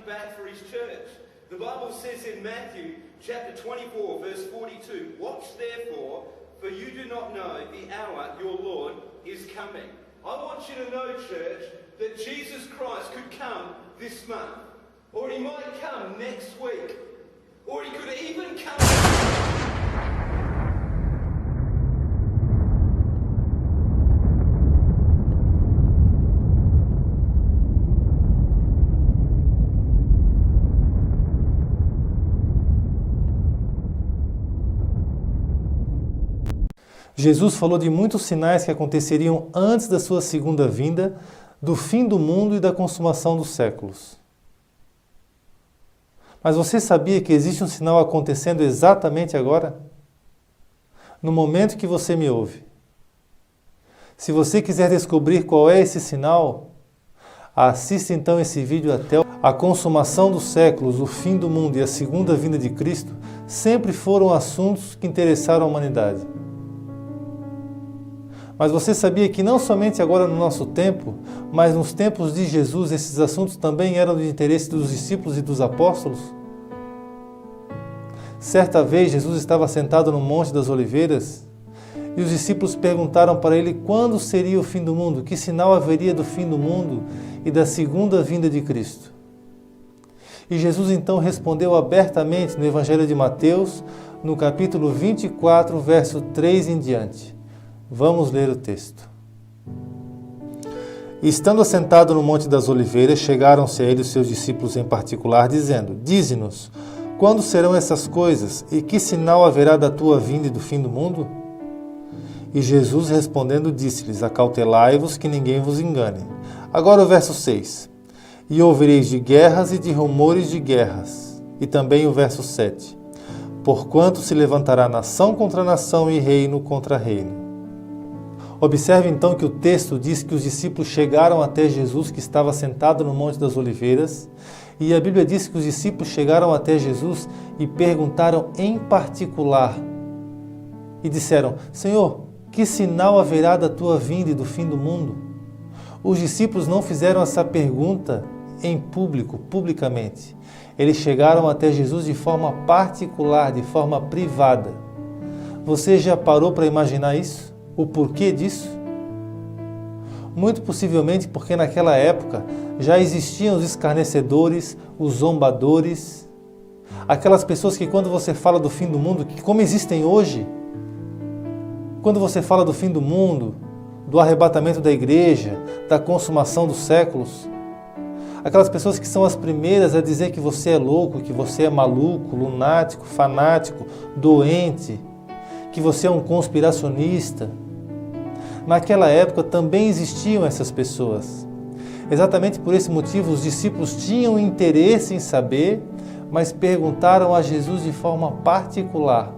Back for his church. The Bible says in Matthew chapter 24 verse 42, "Watch therefore, for you do not know the hour your Lord is coming." I want you to know, church, that Jesus Christ could come this month, or he might come next week, or he could even come. Jesus falou de muitos sinais que aconteceriam antes da sua segunda vinda, do fim do mundo e da consumação dos séculos. Mas você sabia que existe um sinal acontecendo exatamente agora? No momento que você me ouve. Se você quiser descobrir qual é esse sinal, assista então esse vídeo até a consumação dos séculos, o fim do mundo e a segunda vinda de Cristo sempre foram assuntos que interessaram a humanidade. Mas você sabia que não somente agora no nosso tempo, mas nos tempos de Jesus, esses assuntos também eram de interesse dos discípulos e dos apóstolos? Certa vez, Jesus estava sentado no Monte das Oliveiras e os discípulos perguntaram para ele quando seria o fim do mundo, que sinal haveria do fim do mundo e da segunda vinda de Cristo. E Jesus então respondeu abertamente no Evangelho de Mateus, no capítulo 24, verso 3 em diante. Vamos ler o texto. E estando assentado no Monte das Oliveiras, chegaram-se a ele os seus discípulos em particular, dizendo: Dize-nos, quando serão essas coisas, e que sinal haverá da tua vinda e do fim do mundo? E Jesus respondendo disse-lhes: Acautelai-vos que ninguém vos engane. Agora o verso 6. E ouvireis de guerras e de rumores de guerras. E também o verso 7. Porquanto se levantará nação contra nação e reino contra reino. Observe então que o texto diz que os discípulos chegaram até Jesus que estava sentado no Monte das Oliveiras, e a Bíblia diz que os discípulos chegaram até Jesus e perguntaram em particular e disseram: Senhor, que sinal haverá da tua vinda e do fim do mundo? Os discípulos não fizeram essa pergunta em público, publicamente. Eles chegaram até Jesus de forma particular, de forma privada. Você já parou para imaginar isso? O porquê disso? Muito possivelmente porque naquela época já existiam os escarnecedores, os zombadores, aquelas pessoas que quando você fala do fim do mundo, que como existem hoje, quando você fala do fim do mundo, do arrebatamento da igreja, da consumação dos séculos, aquelas pessoas que são as primeiras a dizer que você é louco, que você é maluco, lunático, fanático, doente, que você é um conspiracionista. Naquela época também existiam essas pessoas. Exatamente por esse motivo, os discípulos tinham interesse em saber, mas perguntaram a Jesus de forma particular.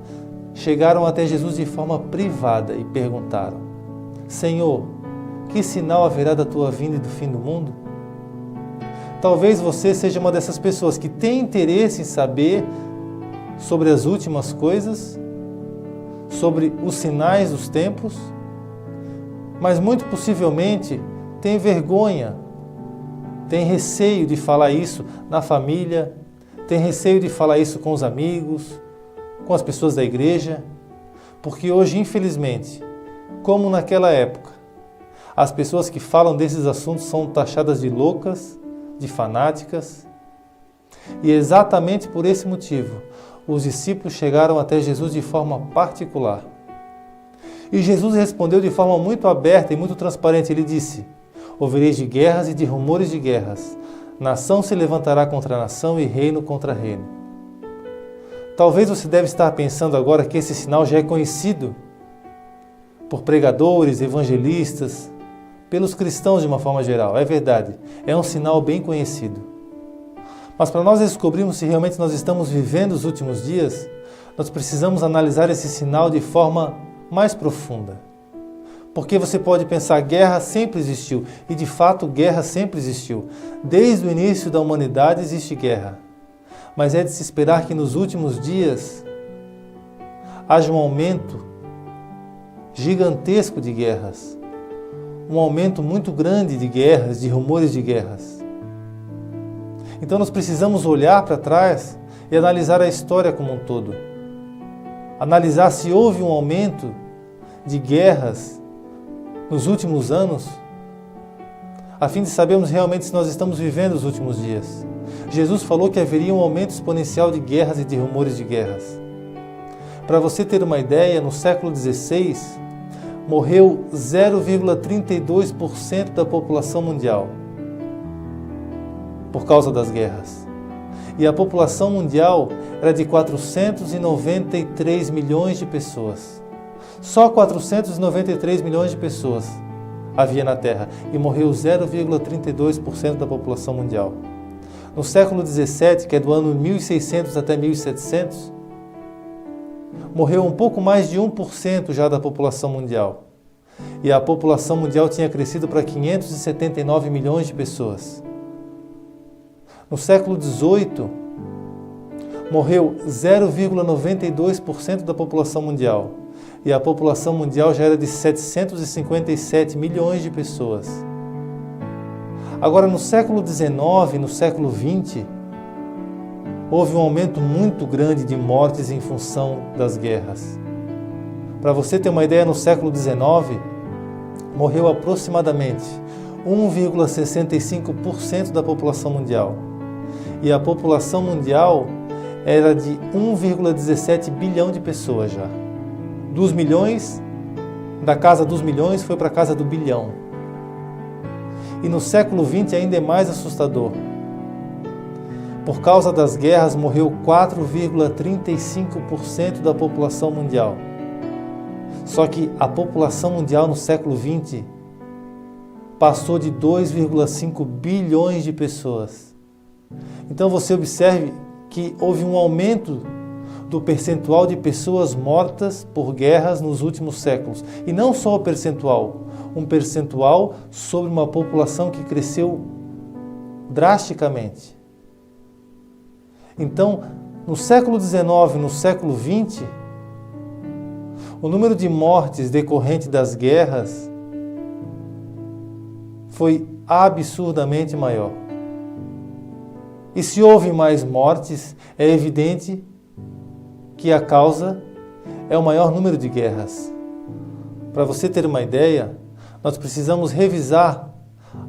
Chegaram até Jesus de forma privada e perguntaram: Senhor, que sinal haverá da tua vinda e do fim do mundo? Talvez você seja uma dessas pessoas que tem interesse em saber sobre as últimas coisas, sobre os sinais dos tempos, mas muito possivelmente tem vergonha, tem receio de falar isso na família, tem receio de falar isso com os amigos, com as pessoas da igreja, porque hoje, infelizmente, como naquela época, as pessoas que falam desses assuntos são taxadas de loucas, de fanáticas, e exatamente por esse motivo, os discípulos chegaram até Jesus de forma particular. E Jesus respondeu de forma muito aberta e muito transparente. Ele disse: Ouvireis de guerras e de rumores de guerras. Nação se levantará contra nação e reino contra reino. Talvez você deve estar pensando agora que esse sinal já é conhecido por pregadores, evangelistas, pelos cristãos de uma forma geral. É verdade, é um sinal bem conhecido. Mas para nós descobrirmos se realmente nós estamos vivendo os últimos dias, nós precisamos analisar esse sinal de forma mais profunda. Porque você pode pensar, guerra sempre existiu, e de fato guerra sempre existiu. Desde o início da humanidade existe guerra. Mas é de se esperar que nos últimos dias haja um aumento gigantesco de guerras. Um aumento muito grande de guerras, de rumores de guerras. Então nós precisamos olhar para trás e analisar a história como um todo. Analisar se houve um aumento de guerras nos últimos anos, a fim de sabermos realmente se nós estamos vivendo os últimos dias. Jesus falou que haveria um aumento exponencial de guerras e de rumores de guerras. Para você ter uma ideia, no século XVI, morreu 0,32% da população mundial por causa das guerras. E a população mundial era de 493 milhões de pessoas. Só 493 milhões de pessoas havia na Terra e morreu 0,32% da população mundial. No século XVII, que é do ano 1600 até 1700, morreu um pouco mais de 1% já da população mundial. E a população mundial tinha crescido para 579 milhões de pessoas. No século XVIII, morreu 0,92% da população mundial. E a população mundial já era de 757 milhões de pessoas. Agora, no século XIX, no século XX, houve um aumento muito grande de mortes em função das guerras. Para você ter uma ideia, no século XIX, morreu aproximadamente 1,65% da população mundial. E a população mundial era de 1,17 bilhão de pessoas já. Dos milhões, da casa dos milhões foi para a casa do bilhão. E no século XX ainda é mais assustador. Por causa das guerras morreu 4,35% da população mundial. Só que a população mundial no século XX passou de 2,5 bilhões de pessoas. Então você observe que houve um aumento do percentual de pessoas mortas por guerras nos últimos séculos. E não só o percentual, um percentual sobre uma população que cresceu drasticamente. Então, no século XIX, no século XX, o número de mortes decorrente das guerras foi absurdamente maior. E se houve mais mortes, é evidente que a causa é o maior número de guerras. Para você ter uma ideia, nós precisamos revisar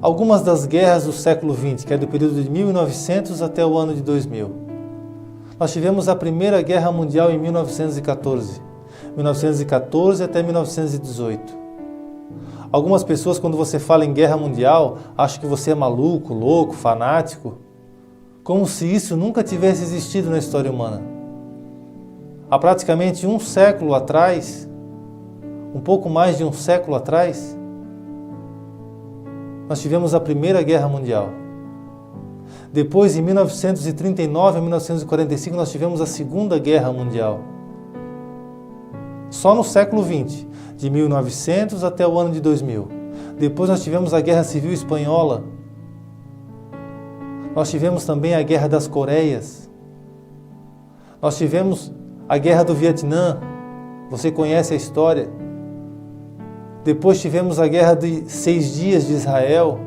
algumas das guerras do século XX, que é do período de 1900 até o ano de 2000. Nós tivemos a Primeira Guerra Mundial em 1914 até 1918. Algumas pessoas, quando você fala em guerra mundial, acham que você é maluco, louco, fanático, como se isso nunca tivesse existido na história humana. Há praticamente um século atrás, um pouco mais de um século atrás, nós tivemos a Primeira Guerra Mundial. Depois, em 1939 a 1945, nós tivemos a Segunda Guerra Mundial. Só no século XX, de 1900 até o ano de 2000. Depois nós tivemos a Guerra Civil Espanhola. Nós tivemos também a Guerra das Coreias. Nós tivemos a Guerra do Vietnã. Você conhece a história. Depois tivemos a Guerra de 6 Dias de Israel.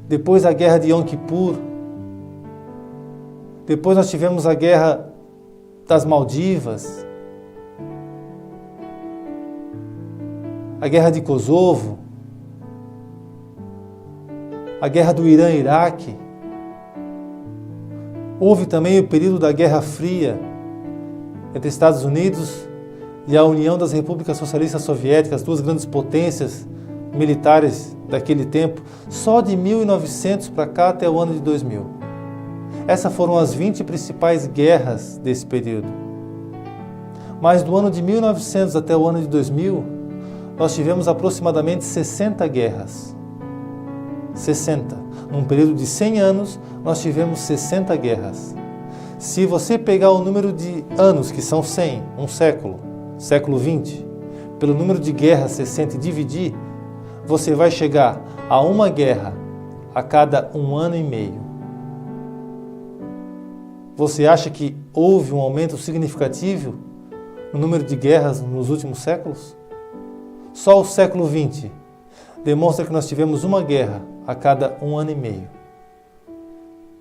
Depois a Guerra de Yom Kippur. Depois nós tivemos a Guerra das Maldivas. A Guerra de Kosovo. A Guerra do Irã e Iraque. Houve também o período da Guerra Fria entre Estados Unidos e a União das Repúblicas Socialistas Soviéticas, duas grandes potências militares daquele tempo, só de 1900 para cá até o ano de 2000. Essas foram as 20 principais guerras desse período. Mas do ano de 1900 até o ano de 2000, nós tivemos aproximadamente 60 guerras. 60. Num período de 100 anos, nós tivemos 60 guerras. Se você pegar o número de anos, que são 100, um século, século 20, pelo número de guerras 60 e dividir, você vai chegar a uma guerra a cada 1 ano e meio. Você acha que houve um aumento significativo no número de guerras nos últimos séculos? Só o século 20 demonstra que nós tivemos uma guerra a cada 1 ano e meio.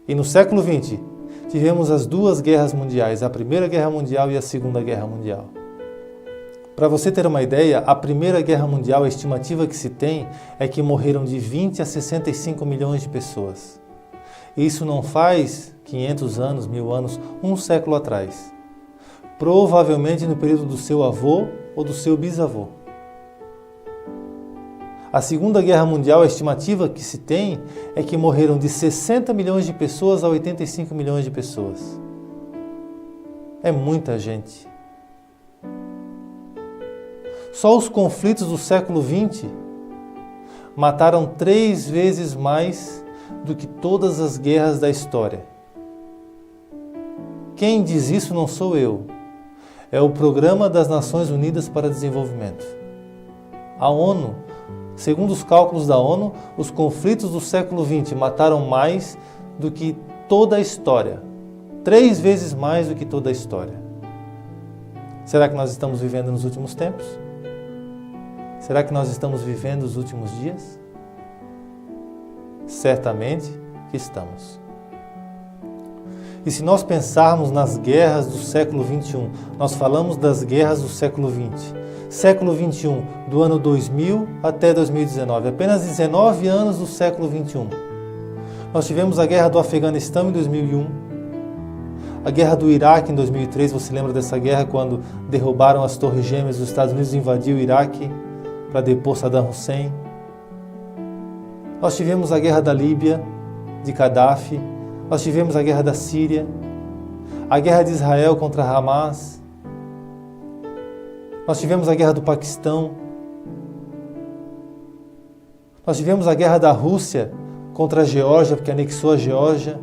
E no século 20 tivemos as 2 guerras mundiais, a Primeira Guerra Mundial e a Segunda Guerra Mundial. Para você ter uma ideia, a Primeira Guerra Mundial, a estimativa que se tem é que morreram de 20 a 65 milhões de pessoas. Isso não faz 500 anos, 1000 anos, um século atrás. Provavelmente no período do seu avô ou do seu bisavô. A Segunda Guerra Mundial, a estimativa que se tem é que morreram de 60 milhões de pessoas a 85 milhões de pessoas. É muita gente. Só os conflitos do século XX mataram 3 vezes mais do que todas as guerras da história. Quem diz isso não sou eu. É o Programa das Nações Unidas para Desenvolvimento. A ONU, segundo os cálculos da ONU, os conflitos do século XX mataram mais do que toda a história. 3 vezes mais do que toda a história. Será que nós estamos vivendo nos últimos tempos? Será que nós estamos vivendo os últimos dias? Certamente que estamos. E se nós pensarmos nas guerras do século XXI, nós falamos das guerras do século XX. Século XXI, do ano 2000 até 2019, apenas 19 anos do século XXI. Nós tivemos a guerra do Afeganistão em 2001, a guerra do Iraque em 2003, você lembra dessa guerra quando derrubaram as Torres Gêmeas, os Estados Unidos invadiu o Iraque para depor Saddam Hussein. Nós tivemos a guerra da Líbia, de Gaddafi, nós tivemos a guerra da Síria, a guerra de Israel contra Hamas, nós tivemos a guerra do Paquistão, nós tivemos a guerra da Rússia contra a Geórgia, porque anexou a Geórgia.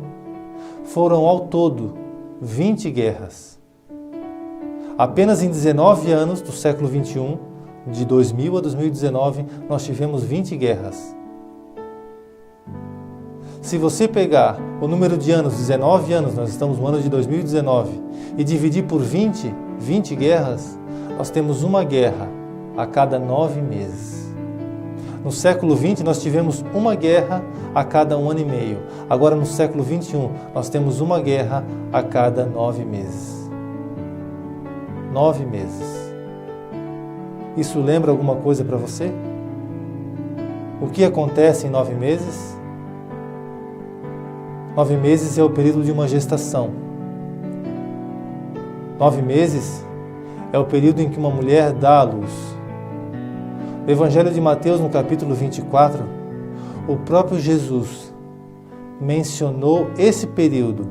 Foram ao todo 20 guerras. Apenas em 19 anos do século XXI, de 2000 a 2019, nós tivemos 20 guerras. Se você pegar o número de anos, 19 anos, nós estamos no ano de 2019, e dividir por 20 guerras, nós temos uma guerra a cada 9 meses. No século XX, nós tivemos uma guerra a cada 1 ano e meio. Agora, no século XXI, nós temos uma guerra a cada 9 meses. 9 meses. Isso lembra alguma coisa para você? O que acontece em 9 meses? 9 meses é o período de uma gestação. 9 meses é o período em que uma mulher dá à luz. No Evangelho de Mateus, no capítulo 24, o próprio Jesus mencionou esse período,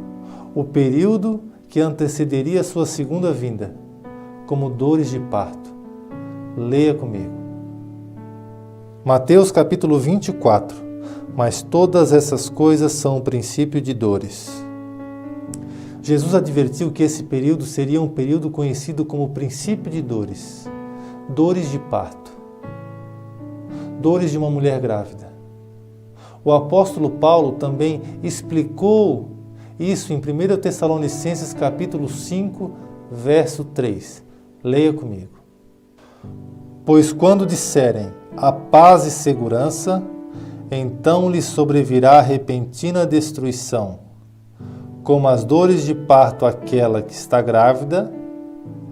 o período que antecederia a sua segunda vinda, como dores de parto. Leia comigo. Mateus capítulo 24. Mas todas essas coisas são o princípio de dores. Jesus advertiu que esse período seria um período conhecido como princípio de dores. Dores de parto. Dores de uma mulher grávida. O apóstolo Paulo também explicou isso em 1 Tessalonicenses capítulo 5, verso 3. Leia comigo. Pois quando disserem a paz e segurança, então lhe sobrevirá repentina destruição, como as dores de parto àquela que está grávida,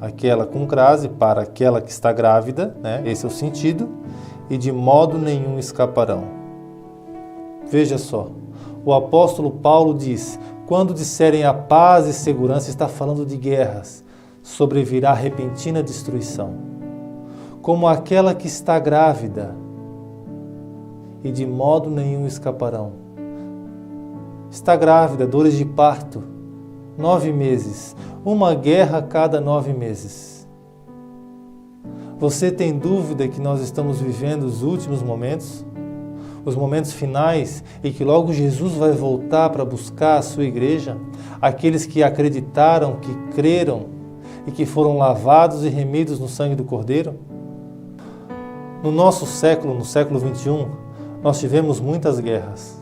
aquela com crase para aquela que está grávida, né? Esse é o sentido, e de modo nenhum escaparão. Veja só, o apóstolo Paulo diz, quando disserem a paz e segurança, está falando de guerras, sobrevirá repentina destruição, como aquela que está grávida, e de modo nenhum escaparão. está grávida, dores de parto, 9 meses, uma guerra a cada 9 meses. Você tem dúvida que nós estamos vivendo os últimos momentos? Os momentos finais e que logo Jesus vai voltar para buscar a sua igreja, aqueles que acreditaram, que creram e que foram lavados e remidos no sangue do Cordeiro? No nosso século, no século 21, nós tivemos muitas guerras.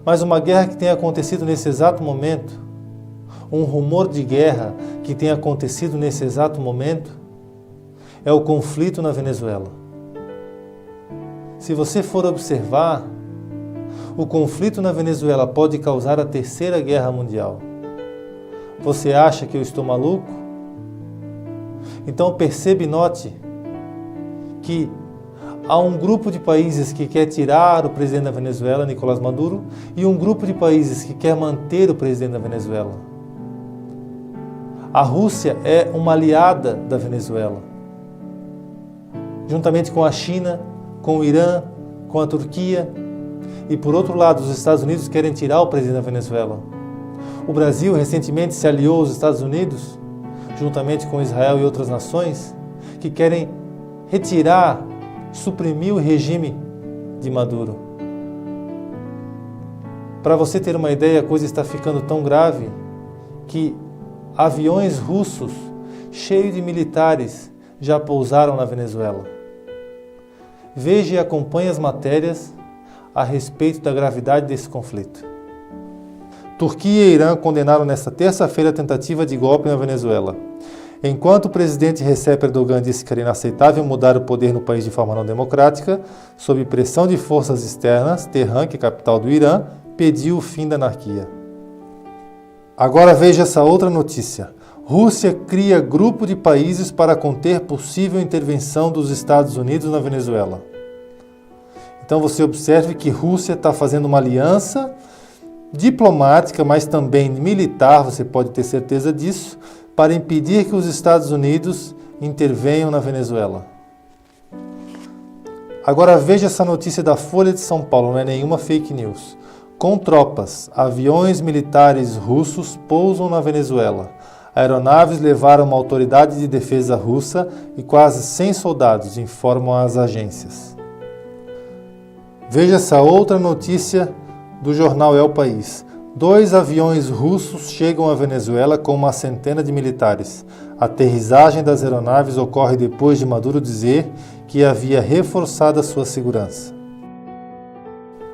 Mas uma guerra que tem acontecido nesse exato momento, um rumor de guerra que tem acontecido nesse exato momento, é o conflito na Venezuela. Se você for observar, o conflito na Venezuela pode causar a terceira guerra mundial. Você acha que eu estou maluco? Então perceba e note que há um grupo de países que quer tirar o presidente da Venezuela, Nicolás Maduro, e um grupo de países que quer manter o presidente da Venezuela. A Rússia é uma aliada da Venezuela, juntamente com a China, com o Irã, com a Turquia, e por outro lado, os Estados Unidos querem tirar o presidente da Venezuela. O Brasil recentemente se aliou aos Estados Unidos, juntamente com Israel e outras nações, que querem retirar, suprimir o regime de Maduro. Para você ter uma ideia, a coisa está ficando tão grave que aviões russos cheios de militares já pousaram na Venezuela. Veja e acompanhe as matérias a respeito da gravidade desse conflito. Turquia e Irã condenaram nesta terça-feira a tentativa de golpe na Venezuela. Enquanto o presidente Recep Erdogan disse que era inaceitável mudar o poder no país de forma não democrática, sob pressão de forças externas, Teherã, que é a capital do Irã, pediu o fim da anarquia. Agora veja essa outra notícia. Rússia cria grupo de países para conter possível intervenção dos Estados Unidos na Venezuela. Então você observe que Rússia está fazendo uma aliança diplomática, mas também militar, você pode ter certeza disso, para impedir que os Estados Unidos intervenham na Venezuela. Agora veja essa notícia da Folha de São Paulo, não é nenhuma fake news. Com tropas, aviões militares russos pousam na Venezuela. Aeronaves levaram uma autoridade de defesa russa e quase 100 soldados, informam as agências. Veja essa outra notícia do jornal El País. 2 aviões russos chegam à Venezuela com uma centena de militares. A aterrissagem das aeronaves ocorre depois de Maduro dizer que havia reforçado a sua segurança.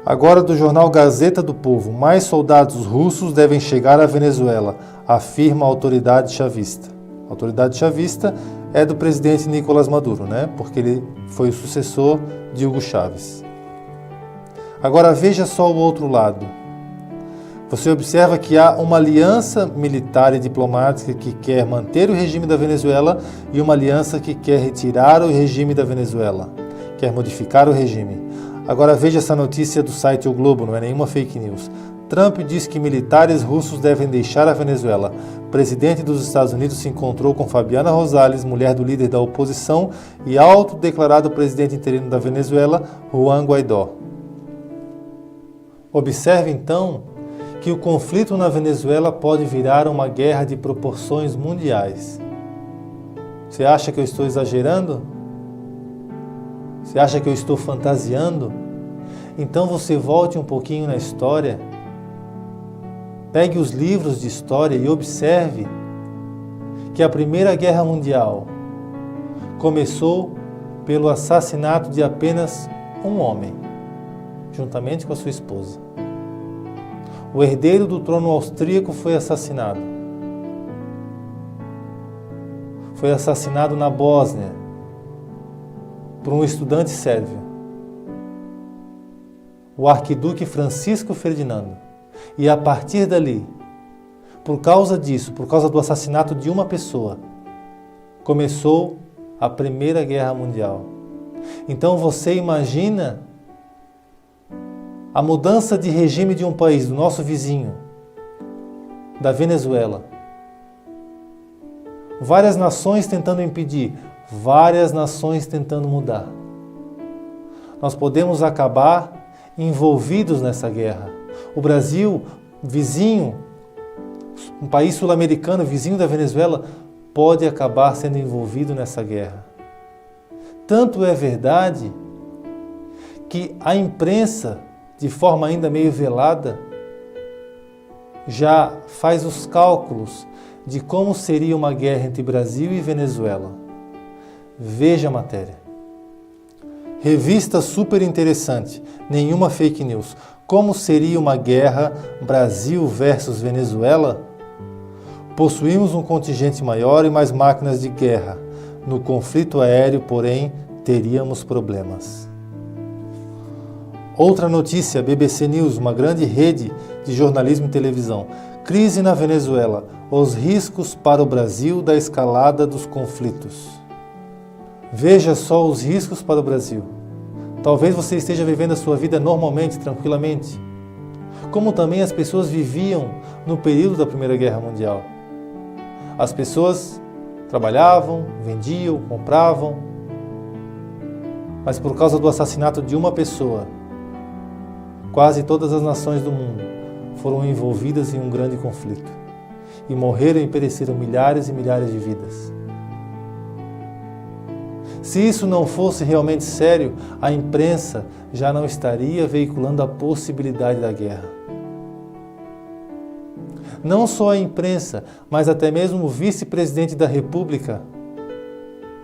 Agora do jornal Gazeta do Povo. Mais soldados russos devem chegar à Venezuela, afirma a autoridade chavista. A autoridade chavista é do presidente Nicolás Maduro, porque ele foi o sucessor de Hugo Chávez. Agora veja só o outro lado. Você observa que há uma aliança militar e diplomática que quer manter o regime da Venezuela e uma aliança que quer retirar o regime da Venezuela, quer modificar o regime. Agora veja essa notícia do site O Globo, não é nenhuma fake news. Trump diz que militares russos devem deixar a Venezuela. O presidente dos Estados Unidos se encontrou com Fabiana Rosales, mulher do líder da oposição e autodeclarado presidente interino da Venezuela, Juan Guaidó. Observe então que o conflito na Venezuela pode virar uma guerra de proporções mundiais. Você acha que eu estou exagerando? Você acha que eu estou fantasiando? Então você volte um pouquinho na história, pegue os livros de história e observe que a Primeira Guerra Mundial começou pelo assassinato de apenas um homem, juntamente com a sua esposa. O herdeiro do trono austríaco foi assassinado. Foi assassinado na Bósnia por um estudante sérvio, o arquiduque Francisco Ferdinando. E a partir dali, por causa disso, por causa do assassinato de uma pessoa, começou a Primeira Guerra Mundial. Então você imagina a mudança de regime de um país, do nosso vizinho, da Venezuela. Várias nações tentando impedir, várias nações tentando mudar. Nós podemos acabar envolvidos nessa guerra. O Brasil, vizinho, um país sul-americano, vizinho da Venezuela, pode acabar sendo envolvido nessa guerra. Tanto é verdade que a imprensa, de forma ainda meio velada, já faz os cálculos de como seria uma guerra entre Brasil e Venezuela. Veja a matéria. Revista super interessante, nenhuma fake news. Como seria uma guerra Brasil versus Venezuela? Possuímos um contingente maior e mais máquinas de guerra. No conflito aéreo, porém, teríamos problemas. Outra notícia, BBC News, uma grande rede de jornalismo e televisão. Crise na Venezuela. Os riscos para o Brasil da escalada dos conflitos. Veja só os riscos para o Brasil. Talvez você esteja vivendo a sua vida normalmente, tranquilamente, como também as pessoas viviam no período da Primeira Guerra Mundial. As pessoas trabalhavam, vendiam, compravam, mas por causa do assassinato de uma pessoa, quase todas as nações do mundo foram envolvidas em um grande conflito e morreram e pereceram milhares e milhares de vidas. Se isso não fosse realmente sério, a imprensa já não estaria veiculando a possibilidade da guerra. Não só a imprensa, mas até mesmo o vice-presidente da República,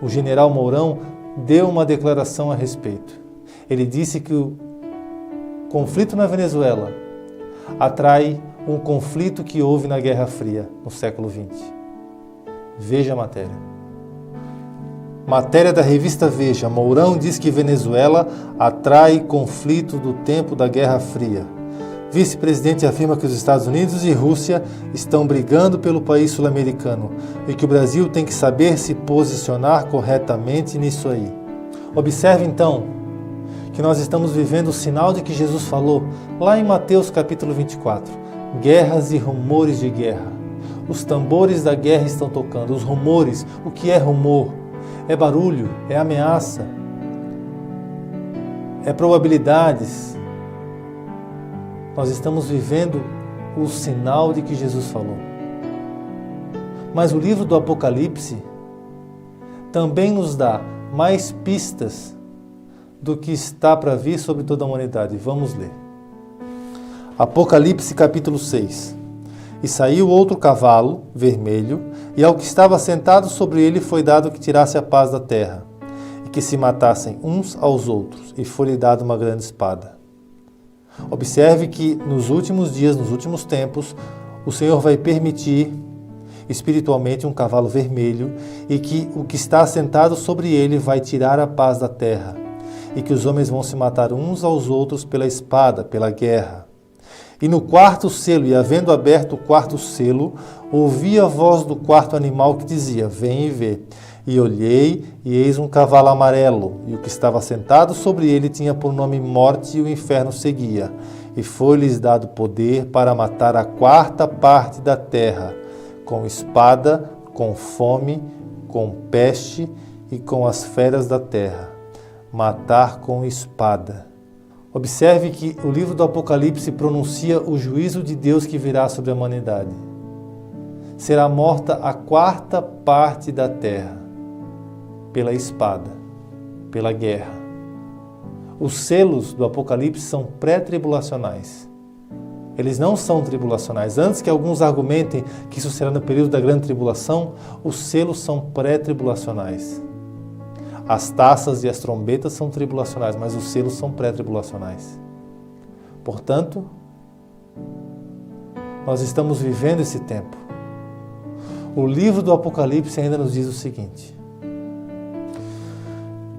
o general Mourão, deu uma declaração a respeito. Ele disse que o conflito na Venezuela atrai um conflito que houve na Guerra Fria, no século XX. Veja a matéria. Matéria da revista Veja. Mourão diz que Venezuela atrai conflito do tempo da Guerra Fria. Vice-presidente afirma que os Estados Unidos e Rússia estão brigando pelo país sul-americano e que o Brasil tem que saber se posicionar corretamente nisso aí. Observe então que nós estamos vivendo o sinal de que Jesus falou lá em Mateus capítulo 24. Guerras e rumores de guerra. Os tambores da guerra estão tocando. Os rumores, o que é rumor? É barulho, é ameaça, é probabilidades. Nós estamos vivendo o sinal de que Jesus falou. Mas o livro do Apocalipse também nos dá mais pistas do que está para vir sobre toda a humanidade. Vamos ler. Apocalipse capítulo 6. E saiu outro cavalo, vermelho, e ao que estava sentado sobre ele foi dado que tirasse a paz da terra, e que se matassem uns aos outros, e foi-lhe dada uma grande espada. Observe que nos últimos dias, nos últimos tempos, o Senhor vai permitir espiritualmente um cavalo vermelho, e que o que está sentado sobre ele vai tirar a paz da terra, e que os homens vão se matar uns aos outros pela espada, pela guerra. E no quarto selo, e havendo aberto o quarto selo, ouvi a voz do quarto animal que dizia, vem e vê. E olhei, e eis um cavalo amarelo, e o que estava sentado sobre ele tinha por nome Morte, e o inferno seguia. E foi-lhes dado poder para matar a quarta parte da terra, com espada, com fome, com peste e com as feras da terra. Matar com espada. Observe que o livro do Apocalipse pronuncia o juízo de Deus que virá sobre a humanidade. Será morta a quarta parte da terra, pela espada, pela guerra. Os selos do Apocalipse são pré-tribulacionais. Eles não são tribulacionais. Antes que alguns argumentem que isso será no período da grande tribulação, os selos são pré-tribulacionais. As taças e as trombetas são tribulacionais, mas os selos são pré-tribulacionais. Portanto, nós estamos vivendo esse tempo. O livro do Apocalipse ainda nos diz o seguinte.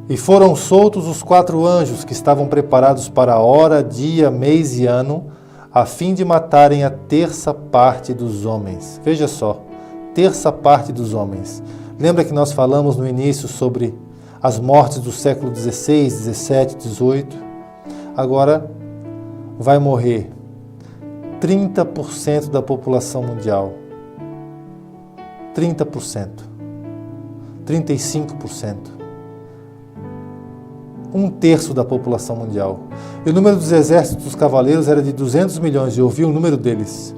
E foram soltos os 4 anjos que estavam preparados para a hora, dia, mês e ano, a fim de matarem a terça parte dos homens. Veja só, terça parte dos homens. Lembra que nós falamos no início sobre as mortes do século XVI, XVII, XVIII? Agora vai morrer 30% da população mundial. 30%. 35%. 1/3 da população mundial. E o número dos exércitos dos cavaleiros era de 200 milhões, e ouvi o número deles.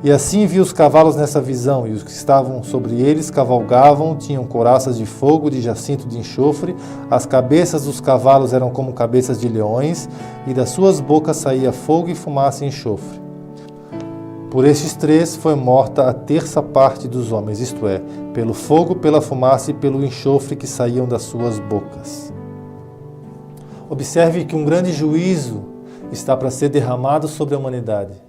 E assim vi os cavalos nessa visão, e os que estavam sobre eles cavalgavam, tinham couraças de fogo, de jacinto de enxofre, as cabeças dos cavalos eram como cabeças de leões, e das suas bocas saía fogo e fumaça e enxofre. Por estes 3 foi morta a 1/3 dos homens, isto é, pelo fogo, pela fumaça e pelo enxofre que saíam das suas bocas. Observe que um grande juízo está para ser derramado sobre a humanidade.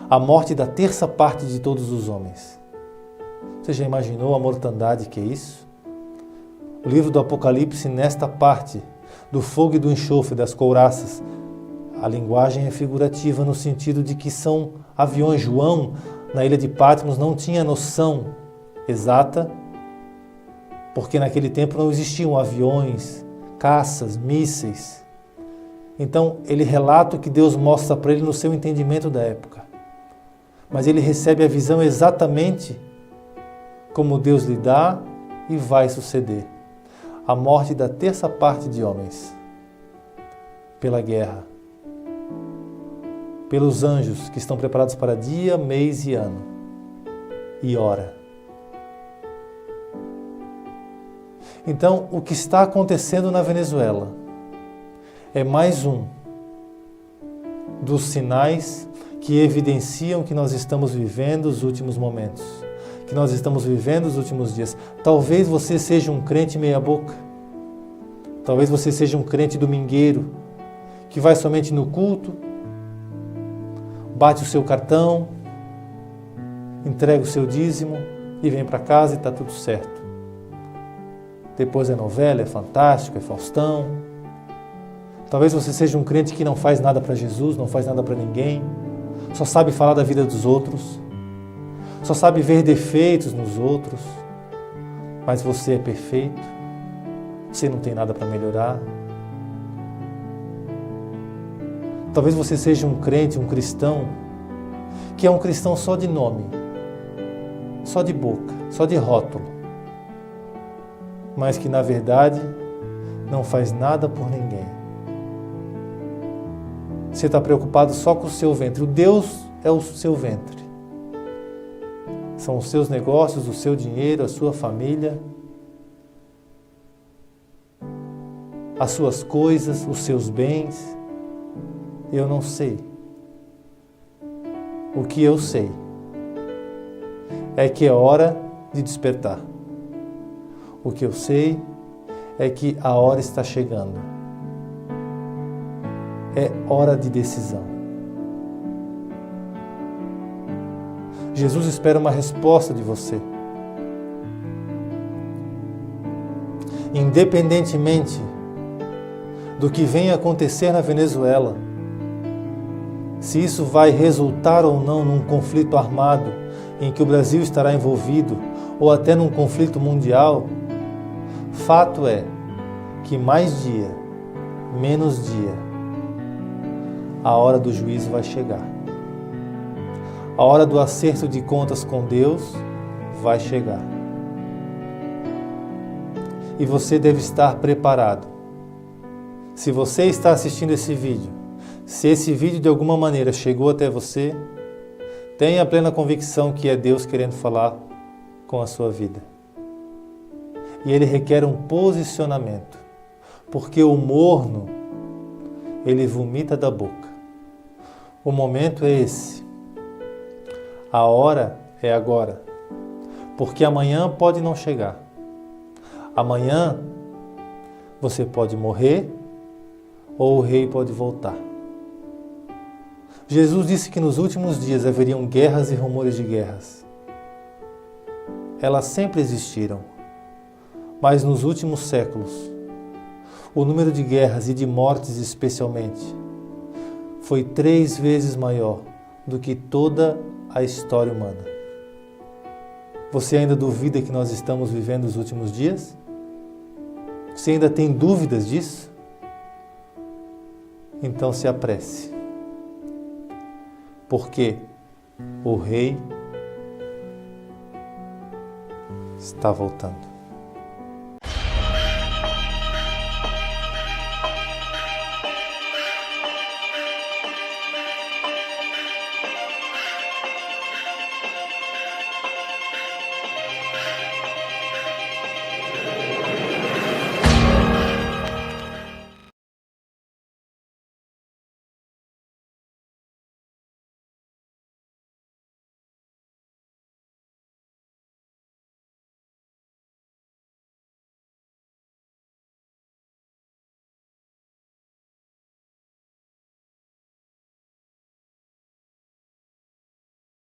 A morte da 1/3 de todos os homens. Você já imaginou a mortandade que é isso? O livro do Apocalipse, nesta parte do fogo e do enxofre, das couraças, a linguagem é figurativa no sentido de que são aviões. João, na ilha de Patmos, não tinha noção exata, porque naquele tempo não existiam aviões, caças, mísseis. Então, ele relata o que Deus mostra para ele no seu entendimento da época. Mas ele recebe a visão exatamente como Deus lhe dá e vai suceder. A morte da 1/3 de homens pela guerra, pelos anjos que estão preparados para dia, mês e ano e hora. Então, o que está acontecendo na Venezuela é mais um dos sinais que evidenciam que nós estamos vivendo os últimos momentos, que nós estamos vivendo os últimos dias. Talvez você seja um crente meia-boca, talvez você seja um crente domingueiro, que vai somente no culto, bate o seu cartão, entrega o seu dízimo e vem para casa e está tudo certo. Depois é novela, é Fantástico, é Faustão. Talvez você seja um crente que não faz nada para Jesus, não faz nada para ninguém, só sabe falar da vida dos outros, só sabe ver defeitos nos outros, mas você é perfeito, você não tem nada para melhorar. Talvez você seja um crente, um cristão, que é um cristão só de nome, só de boca, só de rótulo, mas que na verdade não faz nada por ninguém. Você está preocupado só com o seu ventre. O Deus é o seu ventre. São os seus negócios, o seu dinheiro, a sua família, as suas coisas, os seus bens. Eu não sei. O que eu sei é que é hora de despertar. O que eu sei é que a hora está chegando. É hora de decisão. Jesus espera uma resposta de você. Independentemente do que venha acontecer na Venezuela, se isso vai resultar ou não num conflito armado em que o Brasil estará envolvido, ou até num conflito mundial, fato é que mais dia, menos dia, a hora do juízo vai chegar. A hora do acerto de contas com Deus vai chegar. E você deve estar preparado. Se você está assistindo esse vídeo, se esse vídeo de alguma maneira chegou até você, tenha a plena convicção que é Deus querendo falar com a sua vida. E ele requer um posicionamento, porque o morno, ele vomita da boca. O momento é esse. A hora é agora. Porque amanhã pode não chegar. Amanhã você pode morrer ou o rei pode voltar. Jesus disse que nos últimos dias haveriam guerras e rumores de guerras. Elas sempre existiram. Mas nos últimos séculos, o número de guerras e de mortes especialmente, foi 3 vezes maior do que toda a história humana. Você ainda duvida que nós estamos vivendo os últimos dias? Você ainda tem dúvidas disso? Então se apresse. Porque o rei está voltando.